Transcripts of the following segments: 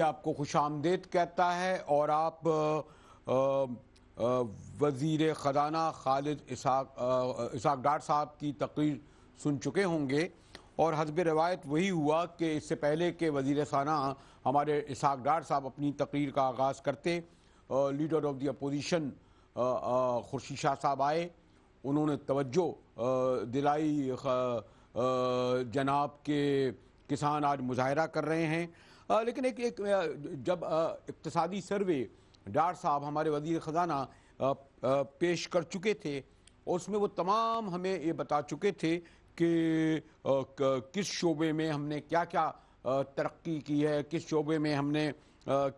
آپ کو خوش آمدید کہتا ہے اور آپ وزیر خزانہ خالد اسحاق ڈار صاحب کی تقریر سن چکے ہوں گے، اور حسب روایت وہی ہوا کہ اس سے پہلے کہ وزیر خزانہ ہمارے اسحاق ڈار صاحب اپنی تقریر کا آغاز کرتے، leader of the opposition Khurshid Shah صاحب آئے، انہوں نے توجہ دلائی جناب کے کسان آج مظاہرہ کر رہے ہیں، لیکن جب اقتصادی سروے ڈار صاحب ہمارے وزیر خزانہ پیش کر چکے تھے، اور اس میں وہ تمام ہمیں یہ بتا چکے تھے کہ کس شعبے میں ہم نے کیا کیا ترقی کی ہے، کس شعبے میں ہم نے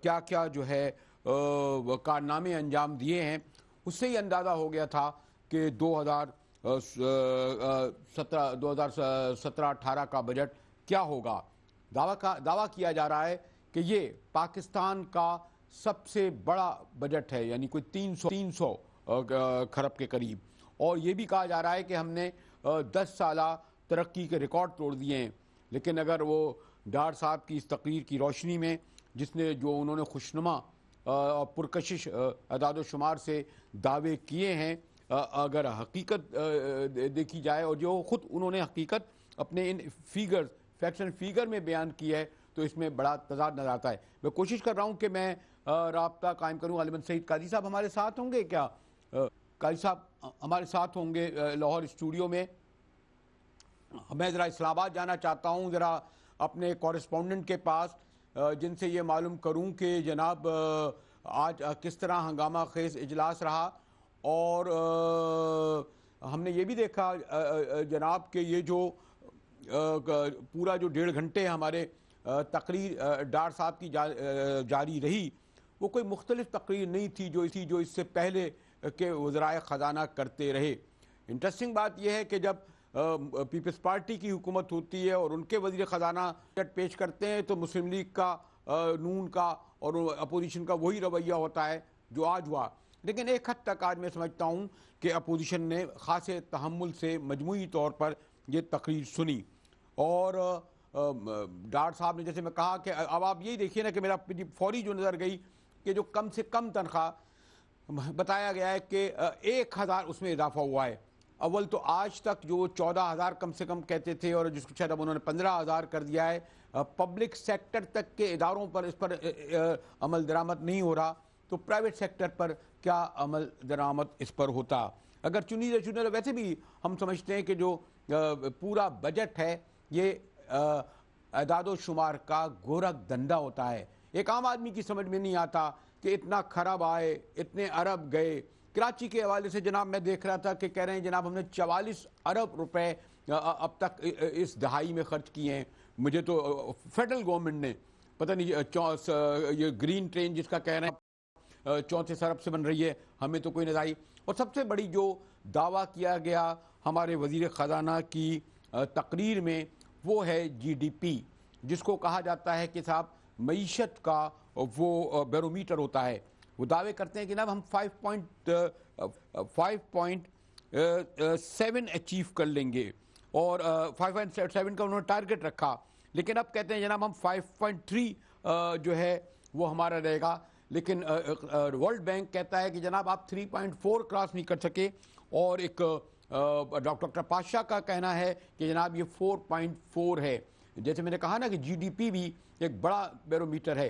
کیا کیا جو ہے کارنامے انجام دیے ہیں، اس سے ہی اندازہ ہو گیا تھا کہ 2017-18 کا بجٹ کیا ہوگا۔ دعویٰ کیا جا رہا ہے کہ یہ پاکستان کا سب سے بڑا بجٹ ہے، یعنی کوئی 300 کھرب کے قریب، اور یہ بھی کہا جا رہا ہے کہ ہم نے 10 سالہ ترقی کے ریکارڈ توڑ دیے ہیں۔ لیکن اگر وہ ڈار صاحب کی اس تقریر کی روشنی میں جو انہوں نے خوشنما پرکشش اعداد و شمار سے دعوے کیے ہیں، اگر حقیقت دیکھی جائے اور جو خود انہوں نے حقیقت اپنے ان فیکٹس اینڈ فیگر میں بیان کی ہے، تو اس میں بڑا تضاد نظر آتا ہے۔ میں کوشش کر رہا ہوں کہ میں رابطہ قائم کروں۔ غالباً سعید قاضی صاحب ہمارے ساتھ ہوں گے کیا؟ قاضی صاحب ہمارے ساتھ ہوں گے لاہور اسٹوڈیو میں۔ میں ذرا اسلام آباد جانا چاہتا ہوں، ذرا اپنے کورسپونڈنٹ کے پاس، جن سے یہ معلوم کروں کہ جناب آج کس طرح ہنگامہ خیز اجلاس رہا، اور ہم نے یہ بھی دیکھا جناب کہ یہ جو پورا جو 1.5 گھنٹے ہمارے تقریر ڈار صاحب کی جاری رہی، وہ کوئی مختلف تقریر نہیں تھی جو اس سے پہلے کے وزرائے خزانہ کرتے رہے۔ انٹرسٹنگ بات یہ ہے کہ جب پیپلز پارٹی کی حکومت ہوتی ہے اور ان کے وزیر خزانہ بجٹ پیش کرتے ہیں، تو مسلم لیگ کا، نون کا اور اپوزیشن کا وہی رویہ ہوتا ہے جو آج ہوا۔ لیکن ایک حد تک آج میں سمجھتا ہوں کہ اپوزیشن نے خاصے تحمل سے مجموعی طور پر یہ تقریر سنی، اور ڈار صاحب نے، جیسے میں کہا کہ اب آپ یہی دیکھیے نا کہ میرا فوری جو نظر گئی کہ جو کم سے کم تنخواہ بتایا گیا ہے کہ 1000 اس میں اضافہ ہوا ہے۔ اول تو آج تک جو 14,000 کم سے کم کہتے تھے، اور جس کو شاید اب انہوں نے 15,000 کر دیا ہے، پبلک سیکٹر تک کے اداروں پر اس پر عمل درآمد نہیں ہو رہا، تو پرائیویٹ سیکٹر پر کیا عمل درآمد اس پر ہوتا؟ اگر چنی ویسے بھی ہم سمجھتے ہیں کہ جو پورا بجٹ ہے یہ اعداد و شمار کا گورکھ دھندا ہوتا ہے۔ ایک عام آدمی کی سمجھ میں نہیں آتا کہ اتنا کھرب آئے، اتنے ارب گئے۔ کراچی کے حوالے سے جناب میں دیکھ رہا تھا کہ کہہ رہے ہیں جناب ہم نے 44 ارب روپے اب تک اس دہائی میں خرچ کیے ہیں۔ مجھے تو فیڈرل گورنمنٹ نے پتہ نہیں، یہ گرین ٹرین جس کا کہہ رہے ہیں 34 ارب سے بن رہی ہے، ہمیں تو کوئی نظر آئی۔ اور سب سے بڑی جو دعویٰ کیا گیا ہمارے وزیر خزانہ کی تقریر میں، وہ ہے جی ڈی پی، جس کو کہا جاتا ہے کہ صاحب معیشت کا وہ بیرومیٹر ہوتا ہے۔ وہ دعوے کرتے ہیں کہ جناب ہم 5.7 اچیو کر لیں گے، اور 5.7 کا انہوں نے ٹارگٹ رکھا، لیکن اب کہتے ہیں جناب ہم 5.3 جو ہے وہ ہمارا رہے گا۔ لیکن ورلڈ بینک کہتا ہے کہ جناب آپ 3.4 کراس نہیں کر سکے، اور ایک ڈاکٹر پاشا کا کہنا ہے کہ جناب یہ 4.4 ہے۔ جیسے میں نے کہا نا کہ جی ڈی پی بھی ایک بڑا بیرومیٹر ہے،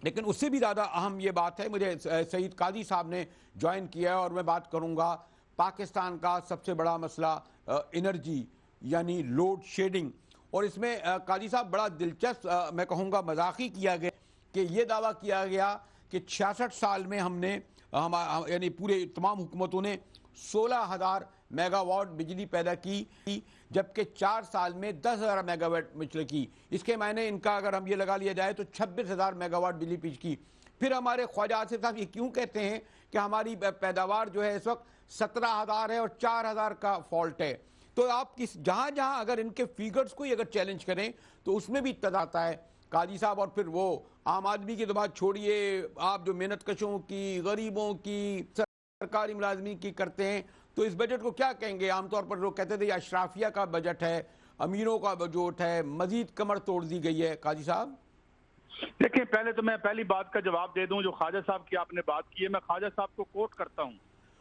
لیکن اس سے بھی زیادہ اہم یہ بات ہے، مجھے سعید قاضی صاحب نے جوائن کیا ہے، اور میں بات کروں گا پاکستان کا سب سے بڑا مسئلہ انرجی، یعنی لوڈ شیڈنگ۔ اور اس میں قاضی صاحب بڑا دلچسپ میں کہوں گا مذاقی کیا گیا کہ یہ دعویٰ کیا گیا کہ 66 سال میں ہم نے یعنی پورے تمام حکومتوں نے 16,000 میگا واٹ بجلی پیدا کی، جبکہ 4 سال میں 10,000 میگا واٹ بجلی کی۔ اس کے معنی ان کا اگر ہم یہ لگا لیا جائے تو 26,000 میگا واٹ بجلی پیش کی۔ پھر ہمارے خواجہ آصف صاحب یہ کیوں کہتے ہیں کہ ہماری پیداوار جو ہے اس وقت 17,000 ہے اور 4,000 کا فالٹ ہے؟ تو آپ جہاں اگر ان کے فیگرز کو اگر چیلنج کریں تو اس میں بھی تضاد آتا ہے قاضی صاحب۔ اور پھر وہ عام آدمی کی تو بات چھوڑیے، آپ جو محنت کشوں کی، غریبوں کی، سرکاری ملازمین کی کرتے ہیں، تو اس بجٹ کو کیا کہیں گے؟ عام طور پر لوگ کہتے تھے یہ اشرافیہ کا بجٹ ہے، امیروں کا جو ہے مزید کمر توڑ دی گئی ہے؟ قاضی صاحب دیکھیں، پہلے تو میں پہلی بات کا جواب دے دوں جو خواجہ صاحب کی آپ نے بات کی ہے، میں خواجہ صاحب کو کوٹ کرتا ہوں۔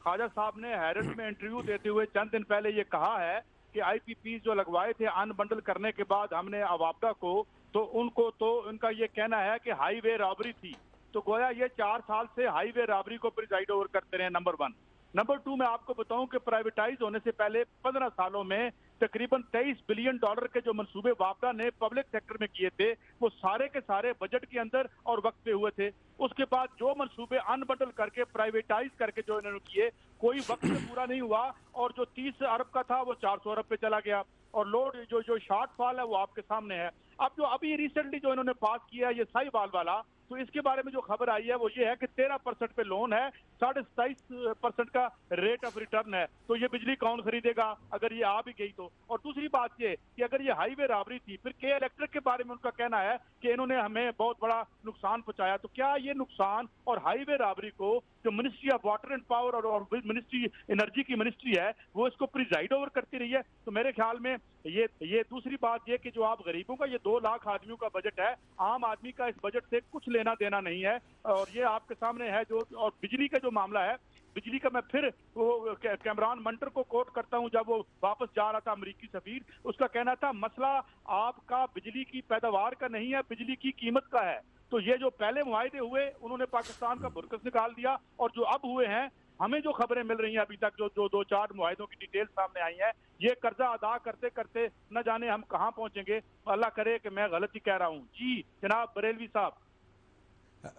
خواجہ صاحب نے ہیرلڈ میں انٹرویو دیتے ہوئے چند دن پہلے یہ کہا ہے کہ آئی پی پیز جو لگوائے تھے ان بنڈل کرنے کے بعد ہم نے عوابدہ کو، تو ان کا یہ کہنا ہے کہ ہائی وے رابری تھی، تو گویا یہ 4 سال سے ہائی وے رابری کو پریزائڈ اوور کرتے رہے، نمبر 1۔ نمبر 2، میں آپ کو بتاؤں کہ پرائیویٹائز ہونے سے پہلے 15 سالوں میں تقریباً $23 بلین کے جو منصوبے وابڈا نے پبلک سیکٹر میں کیے تھے، وہ سارے کے سارے بجٹ کے اندر اور وقت پہ ہوئے تھے۔ اس کے بعد جو منصوبے ان بنڈل کر کے پرائیویٹائز کر کے جو انہوں نے کیے، کوئی وقت پہ پورا نہیں ہوا، اور جو 30 ارب کا تھا وہ 400 ارب پہ چلا گیا، اور لوڈ جو شارٹ فال ہے وہ آپ کے سامنے ہے۔ اب جو ابھی ریسنٹلی جو انہوں نے پاس کیا ہے یہ سائی وال والا، تو اس کے بارے میں جو خبر آئی ہے وہ یہ ہے کہ 13% پہ لون ہے، 27.5% کا ریٹ آف ریٹرن ہے، تو یہ بجلی کون خریدے گا اگر یہ آ بھی گئی تو؟ اور دوسری بات یہ کہ اگر یہ ہائی وے رابری تھی، پھر کے الیکٹرک کے بارے میں ان کا کہنا ہے کہ انہوں نے ہمیں بہت بڑا نقصان پہنچایا، تو کیا یہ نقصان اور ہائی وے رابری کو جو ministry of water and power اور منسٹری انرجی کی منسٹری ہے وہ اس کو پریزائڈ اوور کرتی رہی ہے؟ تو میرے خیال میں یہ دوسری بات یہ کہ جو آپ غریبوں کا یہ 2 لاکھ آدمیوں کا بجٹ ہے، عام آدمی کا اس بجٹ سے کچھ لینا دینا نہیں ہے، اور یہ آپ کے سامنے ہے اور بجلی کا جو معاملہ ہے، بجلی کا میں پھر وہ کیمران منٹر کو کوٹ کرتا ہوں، جب وہ واپس جا رہا تھا امریکی سفیر، اس کا کہنا تھا مسئلہ آپ کا بجلی کی پیداوار کا نہیں ہے، بجلی کی قیمت کا ہے۔ تو یہ جو پہلے معاہدے ہوئے انہوں نے پاکستان کا برکس نکال دیا، اور جو اب ہوئے ہیں، ہمیں جو خبریں مل رہی ہیں ابھی تک، جو 2-4 معاہدوں کی ڈیٹیل سامنے آئی ہیں، یہ قرضہ ادا کرتے کرتے نہ جانے ہم کہاں پہنچیں گے۔ اللہ کرے کہ میں غلط ہی کہہ رہا ہوں۔ جی جناب بریلوی صاحب۔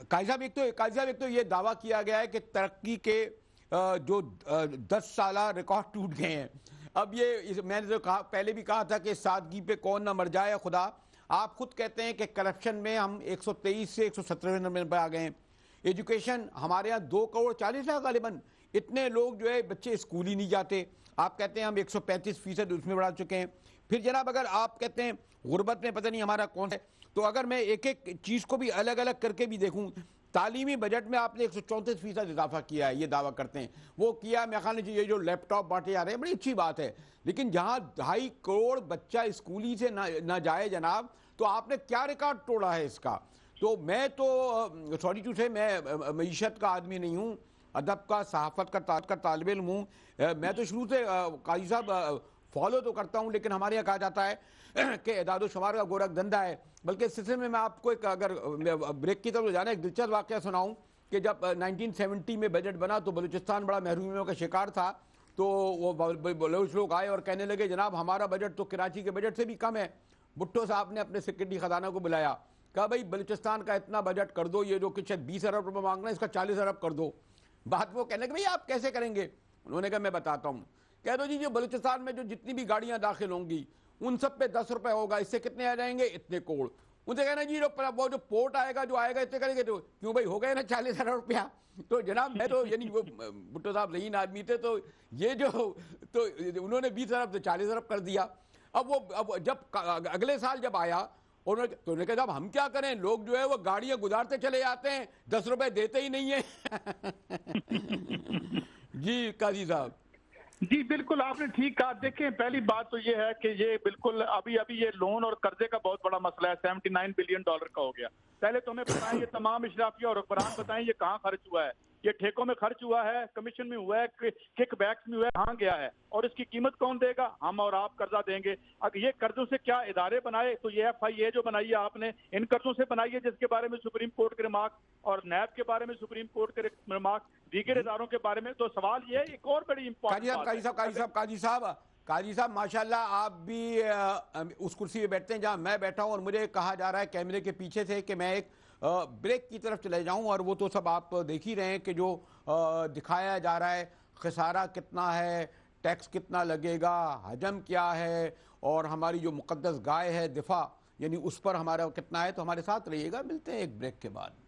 قاضی صاحب ایک تو یہ دعویٰ کیا گیا ہے کہ ترقی کے جو 10 سالہ ریکارڈ ٹوٹ گئے ہیں۔ اب یہ میں نے پہلے بھی کہا تھا کہ سادگی پہ کون نہ مر جائے خدا۔ آپ خود کہتے ہیں کہ کرپشن میں ہم 123 سے 117 نمبر پہ آ گئے ہیں۔ ایجوکیشن ہمارے ہاں 2.40 کروڑ غالباً اتنے لوگ جو ہے بچے اسکول ہی نہیں جاتے۔ آپ کہتے ہیں ہم 135% اس میں بڑھا چکے ہیں۔ پھر جناب اگر آپ کہتے ہیں غربت میں پتہ نہیں ہمارا کون ہے، تو اگر میں ایک ایک چیز کو بھی الگ الگ کر کے بھی دیکھوں، تعلیمی بجٹ میں آپ نے 134% اضافہ کیا ہے، یہ دعویٰ کرتے ہیں وہ کیا۔ میں خیال یہ جو لیپ ٹاپ بانٹے جا رہے ہیں بڑی اچھی بات ہے، لیکن جہاں 2.5 کروڑ بچہ اسکولی سے نہ جائے جناب، تو آپ نے کیا ریکارڈ توڑا ہے اس کا؟ تو میں تو سوری ٹو سے میں معیشت کا آدمی نہیں ہوں، ادب کا صحافت کا طالب علم ہوں۔ میں تو شروع سے قاضی صاحب فالو تو کرتا ہوں، لیکن ہمارے یہاں کہا جاتا ہے کہ اعداد و شمار کا گورکھ دھندا ہے۔ بلکہ اس سلسلے میں آپ کو ایک اگر بریک کی طرف جانا ایک دلچسپ واقعہ سناؤں کہ جب 1970 میں بجٹ بنا تو بلوچستان بڑا محرومیوں کا شکار تھا، تو وہ بلوچ لوگ آئے اور کہنے لگے جناب ہمارا بجٹ تو کراچی کے بجٹ سے بھی کم ہے۔ بھٹو صاحب نے اپنے سیکرٹری خزانہ کو بلایا، کہا بھائی بلوچستان کا اتنا بجٹ کر دو، یہ جو کچھ 20 ارب روپے مانگ رہے ہیں اس کا 40 ارب کر دو۔ بات وہ کہنے کہ بھائی آپ کیسے کریں گے؟ انہوں نے کہا میں بتاتا ہوں۔ کہہ دو جی جو بلوچستان میں جو جتنی بھی گاڑیاں داخل ہوں گی ان سب پہ 10 روپے ہوگا، اس سے کتنے آ جائیں گے؟ اتنے کروڑ۔ ان سے کہنا جی وہ جو پورٹ آئے گا جو آئے گا اتنے کریں گے، تو کیوں بھائی ہو گئے نا 40 ارب روپیہ۔ تو جناب میں تو یعنی وہ بھٹو صاحب ذہین آدمی تھے، تو یہ جو تو انہوں نے 20 ارب سے 40 ارب کر دیا۔ اب جب اگلے سال جب آیا تو انہوں نے کہا جب ہم کیا کریں، لوگ جو ہے وہ گاڑیاں گزارتے چلے جاتے ہیں، 10 روپے دیتے ہی نہیں ہیں۔ جی قاضی صاحب۔ جی بالکل آپ نے ٹھیک کہا۔ دیکھیں پہلی بات تو یہ ہے کہ یہ بالکل ابھی یہ لون اور قرضے کا بہت بڑا مسئلہ ہے، $79 بلین کا ہو گیا۔ پہلے تو ہمیں بتائیں یہ تمام اشرافیہ اور حکمران بتائیں یہ کہاں خرچ ہوا ہے؟ یہ ٹھیکوں میں خرچ ہوا ہے، کمیشن میں ہوا ہے، کک بیکس میں ہوا ہے، کہاں گیا ہے؟ اور اس کی قیمت کون دے گا؟ ہم اور آپ قرضہ دیں گے۔ اگر یہ قرضوں سے کیا ادارے بنائے، تو یہ FIA جو بنائی ہے آپ نے ان قرضوں سے بنائی ہے، جس کے بارے میں سپریم کورٹ کے ریمارک، اور نیب کے بارے میں سپریم کورٹ کے ریمارک، دیگر اداروں کے بارے میں۔ تو سوال یہ ہے ایک اور بڑی امپورٹنٹ بات ہے۔ قاضی صاحب ماشاءاللہ آپ بھی اس کرسی پہ بیٹھتے ہیں جہاں میں بیٹھا ہوں، اور مجھے کہا جا رہا ہے کیمرے کے پیچھے سے کہ میں ایک بریک کی طرف چلے جاؤں، اور وہ تو سب آپ دیکھ ہی رہے ہیں کہ جو دکھایا جا رہا ہے خسارہ کتنا ہے، ٹیکس کتنا لگے گا، حجم کیا ہے، اور ہماری جو مقدس گائے ہے دفاع، یعنی اس پر ہمارا کتنا ہے۔ تو ہمارے ساتھ رہیے گا، ملتے ہیں ایک بریک کے بعد۔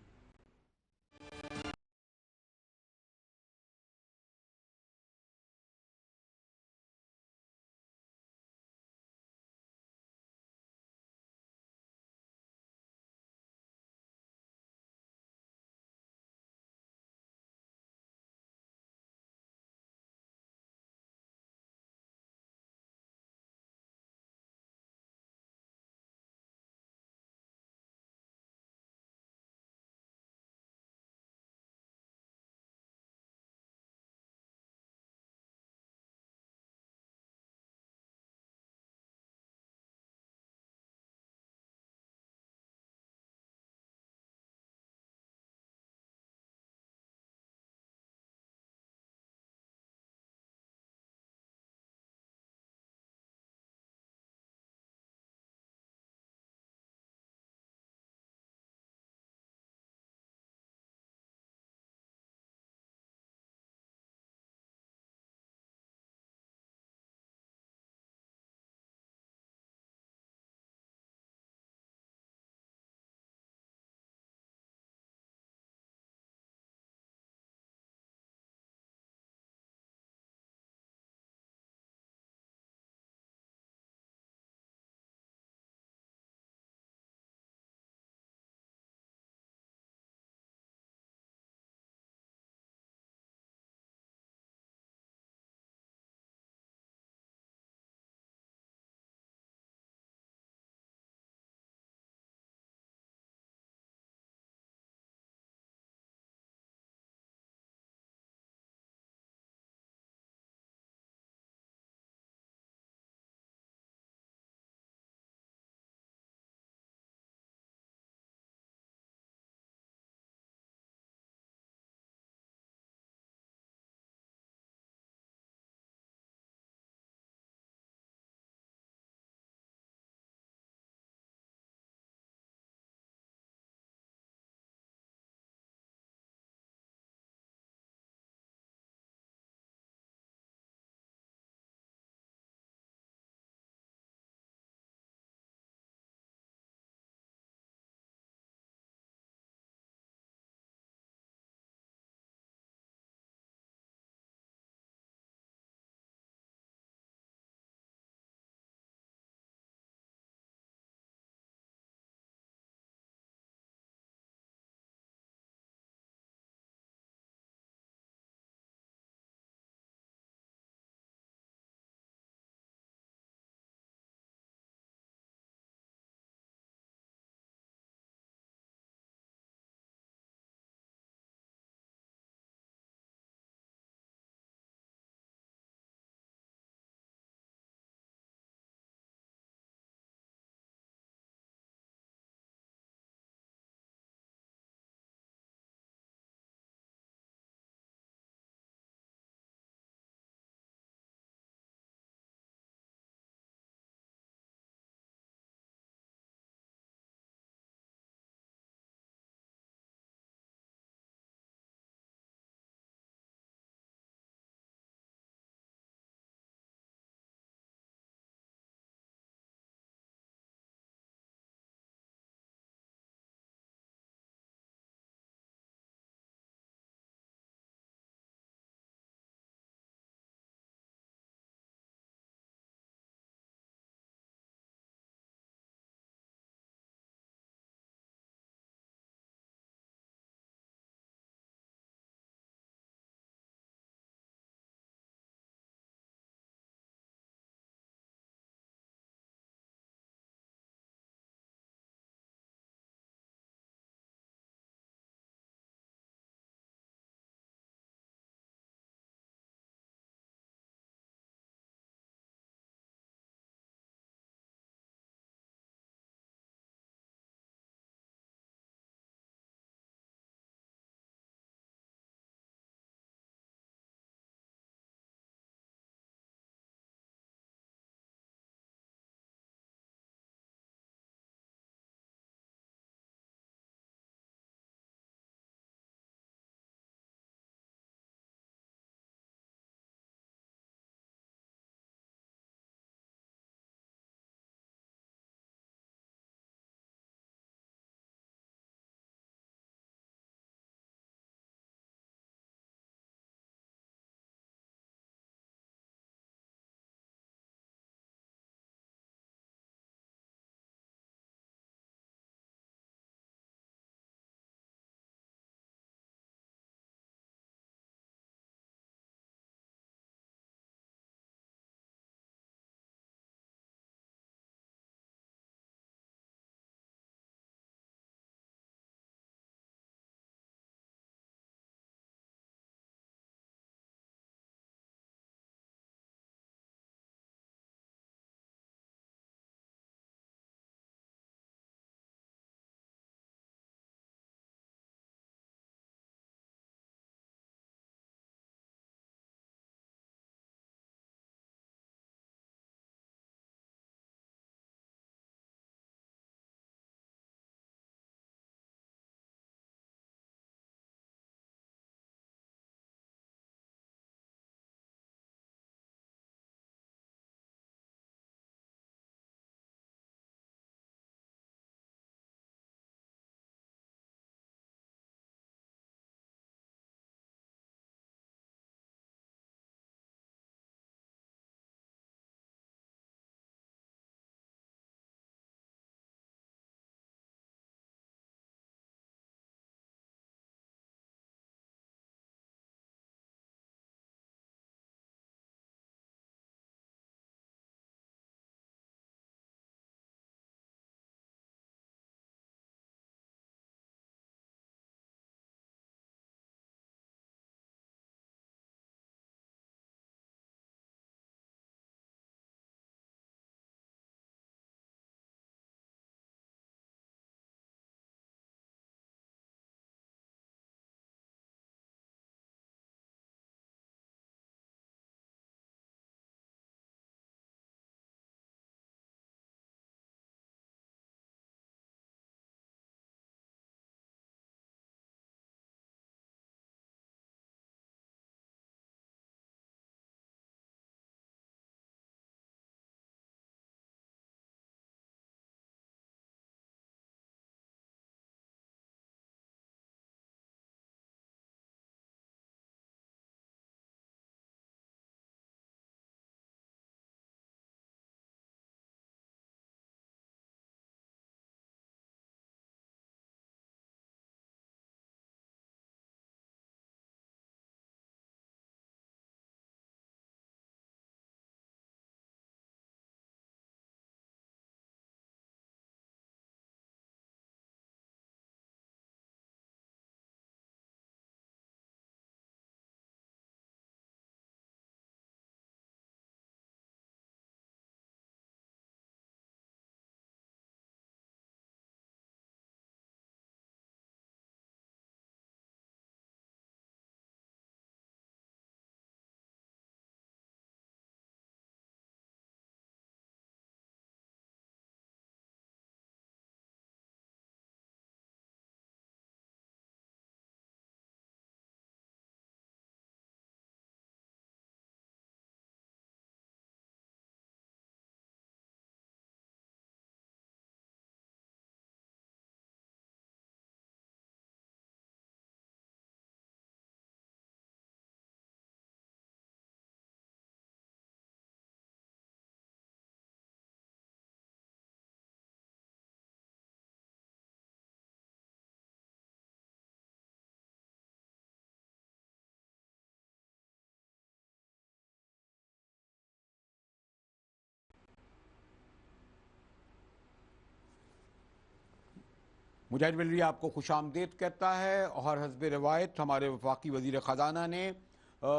مجاہد ویلری آپ کو خوش آمدید کہتا ہے، اور حسب روایت ہمارے وفاقی وزیر خزانہ نے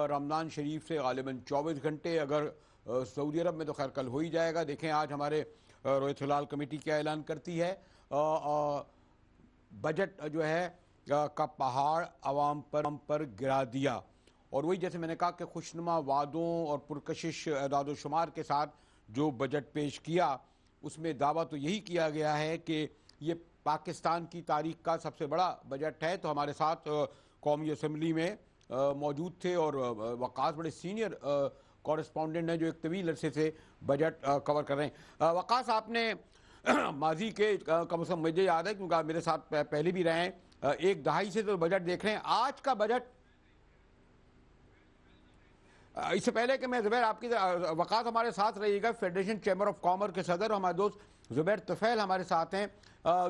رمضان شریف سے غالباً 24 گھنٹے، اگر سعودی عرب میں تو خیر کل ہو ہی جائے گا، دیکھیں آج ہمارے رویت ہلال کمیٹی کیا اعلان کرتی ہے، بجٹ جو ہے کا پہاڑ عوام پر گرا دیا، اور وہی جیسے میں نے کہا کہ خوشنما وعدوں اور پرکشش اعداد و شمار کے ساتھ جو بجٹ پیش کیا، اس میں دعویٰ تو یہی کیا گیا ہے کہ یہ پاکستان کی تاریخ کا سب سے بڑا بجٹ ہے۔ تو ہمارے ساتھ قومی اسمبلی میں موجود تھے، اور وقاص بڑے سینئر کورسپونڈنٹ ہیں جو ایک طویل عرصے سے بجٹ کور کر رہے ہیں۔ وقاص، آپ نے ماضی کے کم از کم مجھے یاد ہے کیونکہ آپ میرے ساتھ پہلے بھی رہے ہیں، ایک دہائی سے تو بجٹ دیکھ رہے ہیں، آج کا بجٹ، اس سے پہلے کہ میں زبیر آپ کی وقاص ہمارے ساتھ رہیے گا، فیڈریشن چیمبر آف کامرس کے صدر ہمارے دوست زبیر طفیل ہمارے ساتھ ہیں۔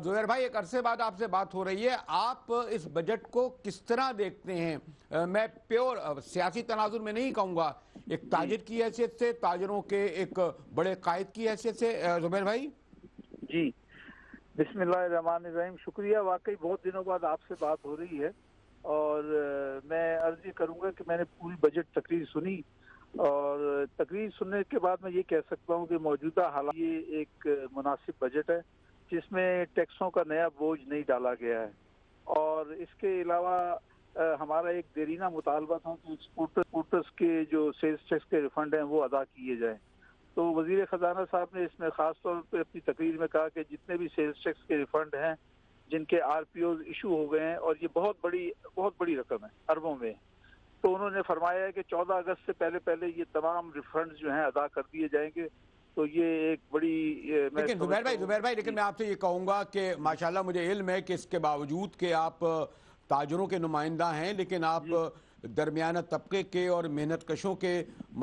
زبیر بھائی، ایک عرصے بعد آپ سے بات ہو رہی ہے، آپ اس بجٹ کو کس طرح دیکھتے ہیں؟ میں پیور سیاسی تناظر میں نہیں کہوں گا، ایک تاجر کی حیثیت سے، تاجروں کے ایک بڑے قائد کی حیثیت سے، زبیر بھائی۔ جی، بسم اللہ الرحمن الرحیم، شکریہ، واقعی بہت دنوں بعد آپ سے بات ہو رہی ہے، اور میں عرض یہ کروں گا کہ میں نے پوری بجٹ تقریر سنی، اور تقریر سننے کے بعد میں یہ کہہ سکتا ہوں کہ موجودہ حالات یہ ایک مناسب بجٹ ہے جس میں ٹیکسوں کا نیا بوجھ نہیں ڈالا گیا ہے، اور اس کے علاوہ ہمارا ایک دیرینہ مطالبہ تھا کہ ایکسپورٹرز کے جو سیلز ٹیکس کے ریفنڈ ہیں وہ ادا کیے جائیں، تو وزیر خزانہ صاحب نے اس میں خاص طور پہ اپنی تقریر میں کہا کہ جتنے بھی سیلز ٹیکس کے ریفنڈ ہیں جن کے آر پی اوز ایشو ہو گئے ہیں، اور یہ بہت بڑی رقم ہے، اربوں میں، تو انہوں نے فرمایا ہے کہ 14 اگست سے پہلے یہ تمام ریفنڈ جو ہیں ادا کر دیے جائیں گے، تو یہ ایک بڑی لیکن زبیر بھائی لیکن میں آپ سے یہ کہوں گا کہ ماشاءاللہ مجھے علم ہے کہ اس کے باوجود کہ آپ تاجروں کے نمائندہ ہیں، لیکن آپ درمیانہ طبقے کے اور محنت کشوں کے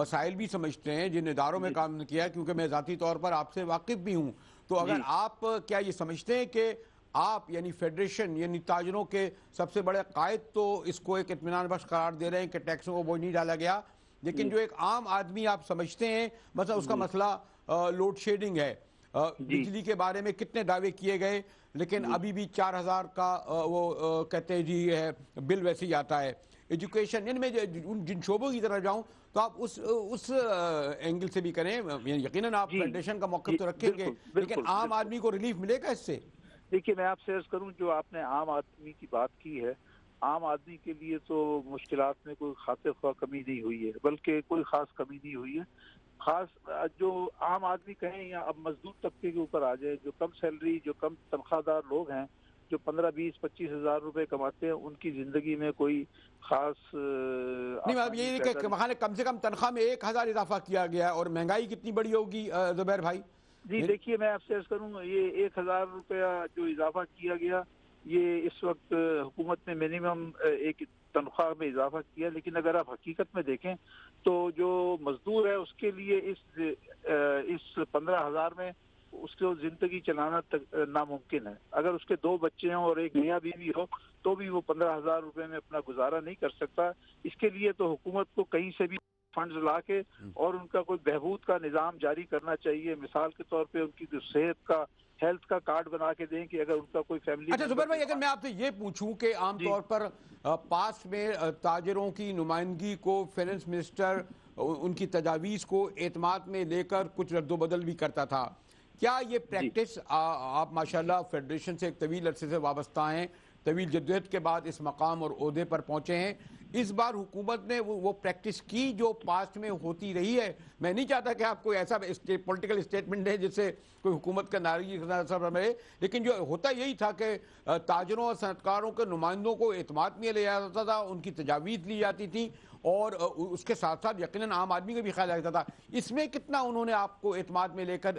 مسائل بھی سمجھتے ہیں جن اداروں میں کام کیا، کیونکہ میں ذاتی طور پر آپ سے واقف بھی ہوں، تو اگر آپ کیا یہ سمجھتے ہیں کہ آپ یعنی فیڈریشن یعنی تاجروں کے سب سے بڑے قائد تو اس کو ایک اطمینان بخش قرار دے رہے ہیں کہ ٹیکسوں کو بوجھ نہیں ڈالا گیا، لیکن جو ایک عام آدمی آپ سمجھتے ہیں، مثلا اس کا مسئلہ لوڈ شیڈنگ ہے، بجلی کے بارے میں کتنے دعوے کیے گئے لیکن ابھی بھی 4000 کا وہ کہتے ہیں جی ہے بل ویسے ہی آتا ہے، ایجوکیشن، ان میں جن شعبوں کی طرف جاؤں تو آپ اس اینگل سے بھی کریں، یقیناً آپ فیڈریشن کا موقف تو رکھیں گے، لیکن عام آدمی کو ریلیف ملے گا اس سے؟ دیکھیے، میں آپ سے عرض کروں، جو آپ نے عام آدمی کی بات کی ہے، عام آدمی کے لیے تو مشکلات میں کوئی خاطر خواہ کمی نہیں ہوئی ہے، بلکہ کوئی خاص کمی نہیں ہوئی ہے، خاص جو عام آدمی کہیں یا اب مزدور طبقے کے اوپر آ جائے، جو کم سیلری، جو کم تنخواہ دار لوگ ہیں، جو 15 20 25 ہزار روپے کماتے ہیں، ان کی زندگی میں کوئی خاص نہیں، اب یہ کہ کم سے کم تنخواہ میں 1000 اضافہ کیا گیا، اور مہنگائی کتنی بڑی ہوگی زبیر بھائی؟ جی دیکھیے، میں آپ سے عرض کروں، یہ 1000 روپیہ جو اضافہ کیا گیا، یہ اس وقت حکومت نے منیمم ایک تنخواہ میں اضافہ کیا، لیکن اگر آپ حقیقت میں دیکھیں تو جو مزدور ہے اس کے لیے اس 15,000 میں اس کو زندگی چلانا ناممکن ہے، اگر اس کے 2 بچے ہوں اور ایک میاں بیوی ہو تو بھی وہ 15,000 روپے میں اپنا گزارا نہیں کر سکتا، اس کے لیے تو حکومت کو کہیں سے بھی فنڈز لا کے اور ان کا کوئی بہبود کا نظام جاری کرنا چاہیے، مثال کے طور پہ ان کی جو صحت کا ہیلتھ کا کارڈ بنا کے دیں کہ اگر ان کا کوئی فیملی۔ اچھا زبیر بھائی، اگر میں آپ سے یہ پوچھوں کہ عام طور پر پاسٹ میں تاجروں کی نمائندگی کو فائنانس منسٹر ان کی تجاویز کو اعتماد میں لے کر کچھ رد و بدل بھی کرتا تھا، کیا یہ پریکٹس آپ ماشاءاللہ فیڈریشن سے ایک طویل عرصے سے وابستہ ہیں، طویل جدوجہد کے بعد اس مقام اور عہدے پر پہنچے ہیں، اس بار حکومت نے وہ پریکٹس کی جو پاسٹ میں ہوتی رہی ہے؟ میں نہیں چاہتا کہ آپ کوئی ایسا پولیٹیکل اسٹیٹمنٹ ہے جس سے کوئی حکومت کا ناراضگی اثر پڑے، لیکن جو ہوتا یہی تھا کہ تاجروں اور صنعتکاروں کے نمائندوں کو اعتماد میں لیا جاتا تھا، ان کی تجاویز لی جاتی تھی، اور اس کے ساتھ ساتھ یقیناً عام آدمی کا بھی خیال رکھتا تھا، اس میں کتنا انہوں نے آپ کو اعتماد میں لے کر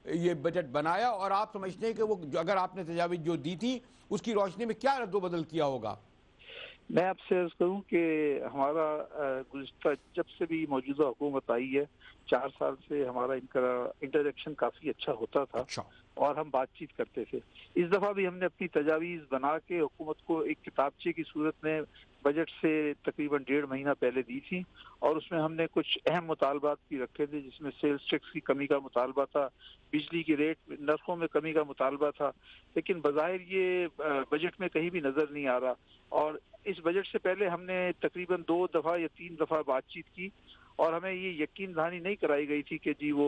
یہ بجٹ بنایا، اور آپ سمجھتے ہیں کہ وہ اگر آپ نے تجاویز جو دی تھی اس کی روشنی میں کیا رد و بدل کیا ہوگا؟ میں آپ سے عرض کروں کہ ہمارا گزشتہ جب سے بھی موجودہ حکومت آئی ہے 4 سال سے ہمارا ان کا انٹریکشن کافی اچھا ہوتا تھا، اور ہم بات چیت کرتے تھے. اس دفعہ بھی ہم نے اپنی تجاویز بنا کے حکومت کو ایک کتابچے کی صورت میں بجٹ سے تقریباً 1.5 مہینہ پہلے دی تھی, اور اس میں ہم نے کچھ اہم مطالبات بھی رکھے تھے, جس میں سیلز ٹیکس کی کمی کا مطالبہ تھا, بجلی کی ریٹ نرخوں میں کمی کا مطالبہ تھا, لیکن بظاہر یہ بجٹ میں کہیں بھی نظر نہیں آ رہا. اور اس بجٹ سے پہلے ہم نے تقریباً 2 دفعہ یا 3 دفعہ بات چیت کی, اور ہمیں یہ یقین دہانی نہیں کرائی گئی تھی کہ جی وہ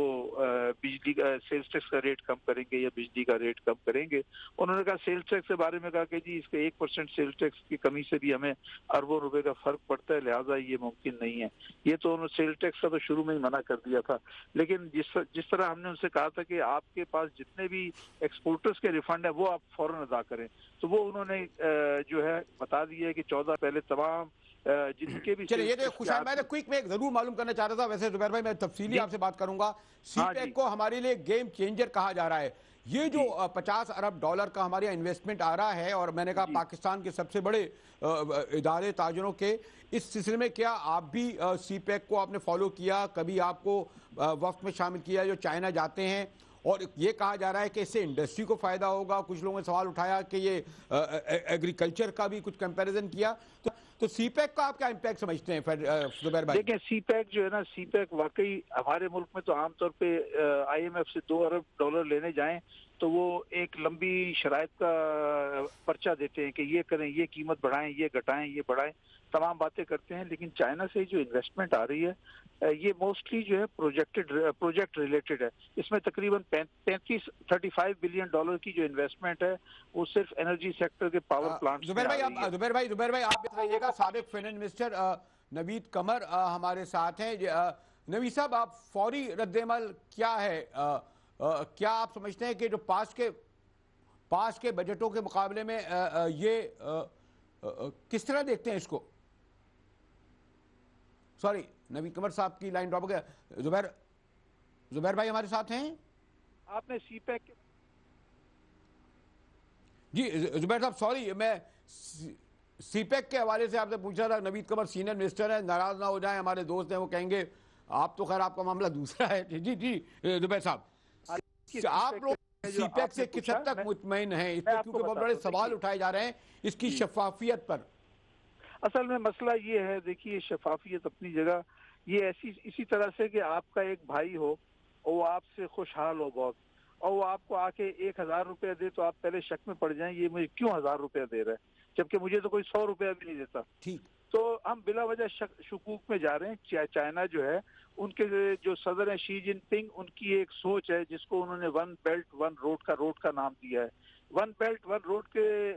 بجلی کا سیلز ٹیکس کا ریٹ کم کریں گے یا بجلی کا ریٹ کم کریں گے. انہوں نے کہا سیلز ٹیکس کے بارے میں کہا کہ جی اس کے 1% سیلز ٹیکس کی کمی سے بھی ہمیں اربوں روپے کا فرق پڑتا ہے, لہٰذا یہ ممکن نہیں ہے. یہ تو انہوں نے سیلز ٹیکس کا تو شروع میں ہی منع کر دیا تھا. لیکن جس طرح ہم نے ان سے کہا تھا کہ آپ کے پاس جتنے بھی ایکسپورٹرز کے ریفنڈ ہیں وہ آپ فوراً ادا کریں, تو وہ انہوں نے جو ہے بتا دیا ہے کہ 14 پہلے تمام جن کے بھی چلے یہ تو خوشحال میں نے کوئک میں ایک ضرور معلوم کرنا چاہ رہا تھا. ویسے زبیر بھائی میں تفصیلی آپ سے بات کروں گا. سی پیک کو ہمارے لیے گیم چینجر کہا جا رہا ہے. یہ جو $50 ارب کا ہمارے یہاں انویسٹمنٹ آ رہا ہے, اور میں نے کہا پاکستان کے سب سے بڑے ادارے تاجروں کے, اس سلسلے میں کیا آپ بھی سی پیک کو آپ نے فالو کیا, کبھی آپ کو وفد میں شامل کیا جو چائنا جاتے ہیں, اور یہ کہا جا رہا ہے کہ اس سے انڈسٹری کو فائدہ ہوگا. کچھ لوگوں نے سوال اٹھایا کہ یہ ایگریکلچر کا بھی کچھ کمپیریزن کیا, تو سی پیک کا آپ کیا امپیکٹ سمجھتے ہیں زبیر بھائی؟ دیکھیں سی پیک جو ہے نا, سی پیک واقعی ہمارے ملک میں تو عام طور پہ IMF سے $2 ارب لینے جائیں تو وہ ایک لمبی شرائط کا پرچہ دیتے ہیں کہ یہ کریں, یہ قیمت بڑھائیں, یہ گھٹائیں, یہ بڑھائیں, تمام باتیں کرتے ہیں. لیکن چائنا سے جو انویسٹمنٹ آ رہی ہے یہ موسٹلی جو ہے پروجیکٹ ریلیٹڈ ہے. اس میں تقریباً $35 بلین کی جو انویسٹمنٹ ہے وہ صرف انرجی سیکٹر کے پاور پلانٹس. زبیر بھائی آپ بتائیے گا, سابق فائنانس منسٹر نوید قمر ہمارے ساتھ ہیں. نوید صاحب, آپ فوری رد عمل کیا ہے, کیا آپ سمجھتے ہیں کہ جو پاس کے بجٹوں کے مقابلے میں یہ کس طرح دیکھتے ہیں اس کو؟ سوری, نوید قمر صاحب کی لائن ڈراپ ہو گیا. زبیر بھائی ہمارے ساتھ ہیں؟ آپ نے سی پیک جی زبیر صاحب, سوری میں سی پیک کے حوالے سے آپ سے پوچھا تھا. نوید قمر سینئر منسٹر ہیں, ناراض نہ ہو جائیں, ہمارے دوست ہیں, وہ کہیں گے آپ تو خیر آپ کا معاملہ دوسرا ہے. جی زبیر صاحب, آپ لوگ سی پیک سے کس حد تک مطمئن ہیں؟ اس پر کیونکہ بہت بڑے سوال اٹھائے جا رہے ہیں اس کی شفافیت پر. اصل میں مسئلہ یہ ہے, دیکھیے شفافیت اپنی جگہ, یہ اسی طرح سے کہ آپ کا ایک بھائی ہو اور وہ آپ سے خوشحال ہو بہت, اور وہ آپ کو آ کے 1000 روپیہ دے تو آپ پہلے شک میں پڑ جائیں یہ مجھے کیوں 1000 روپیہ دے رہا ہے, جبکہ مجھے تو کوئی 100 روپیہ بھی نہیں دیتا. ٹھیک, تو ہم بلا وجہ شکوک میں جا رہے ہیں. چائنا جو ہے, ان کے جو صدر ہیں شی جن پنگ, ان کی ایک سوچ ہے جس کو انہوں نے 1 بیلٹ 1 روڈ کا نام دیا ہے. 1 بیلٹ 1 روڈ کے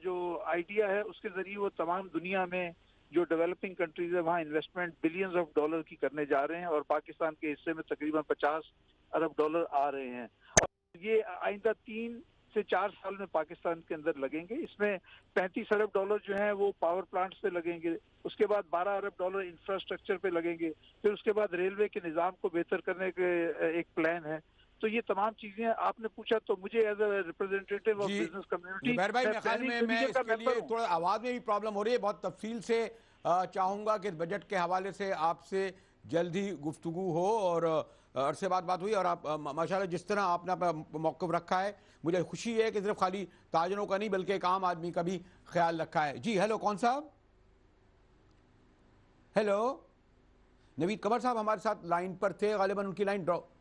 جو آئیڈیا ہے اس کے ذریعے وہ تمام دنیا میں جو ڈیولپنگ کنٹریز ہے وہاں انویسٹمنٹ بلینز آف ڈالر کی کرنے جا رہے ہیں, اور پاکستان کے حصے میں تقریباً $50 ارب آ رہے ہیں. اور یہ آئندہ 3 سے 4 سال میں پاکستان کے اندر لگیں گے. اس میں $35 ارب جو ہیں وہ پاور پلانٹس پہ لگیں گے, اس کے بعد $12 ارب انفراسٹرکچر پہ لگیں گے, پھر اس کے بعد ریلوے کے نظام کو بہتر کرنے کے ایک پلان ہے. تو یہ تمام چیزیں آپ نے پوچھا تو مجھے as a representative of business community, Zubair بھائی میں خیال میں اس کے لیے تھوڑا آواز میں بھی پرابلم ہو رہی ہے, بہت تفصیل سے چاہوں گا کہ بجٹ کے حوالے سے آپ سے جلد ہی گفتگو ہو. اور عرصے بعد بات ہوئی, اور آپ ماشاءاللہ جس طرح آپ نے اپنا موقف رکھا ہے, مجھے خوشی ہے کہ صرف خالی تاجروں کا نہیں بلکہ ایک عام آدمی کا بھی خیال رکھا ہے. جی ہیلو, کون صاحب؟ ہیلو, نوید قمر صاحب ہمارے ساتھ لائن پر تھے, غالباً ان کی لائن ڈراپ.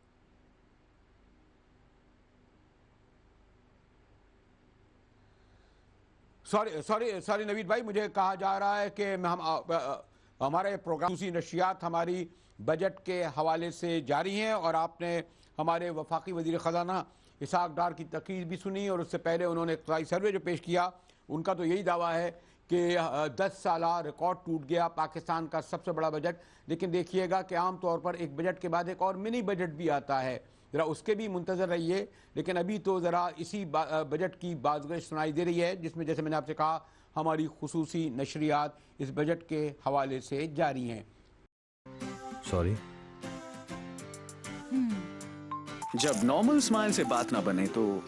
سوری نوید بھائی, مجھے کہا جا رہا ہے کہ ہمارے پروگرام خصوصی نشریات ہماری بجٹ کے حوالے سے جاری ہیں, اور آپ نے ہمارے وفاقی وزیر خزانہ اسحاق ڈار کی تقریر بھی سنی, اور اس سے پہلے انہوں نے اقتصادی سروے جو پیش کیا, ان کا تو یہی دعویٰ ہے کہ 10 سالہ ریکارڈ ٹوٹ گیا پاکستان کا سب سے بڑا بجٹ. لیکن دیکھیے گا کہ عام طور پر ایک بجٹ کے بعد ایک اور منی بجٹ بھی آتا ہے, ذرا اس کے بھی منتظر رہیے. لیکن ابھی تو ذرا اسی بجٹ کی بازگشت سنائی دے رہی ہے, جس میں جیسے میں نے آپ سے کہا ہماری خصوصی نشریات اس بجٹ کے حوالے سے جاری ہیں. سوری, جب نارمل اسمائل سے بات نہ بنے تو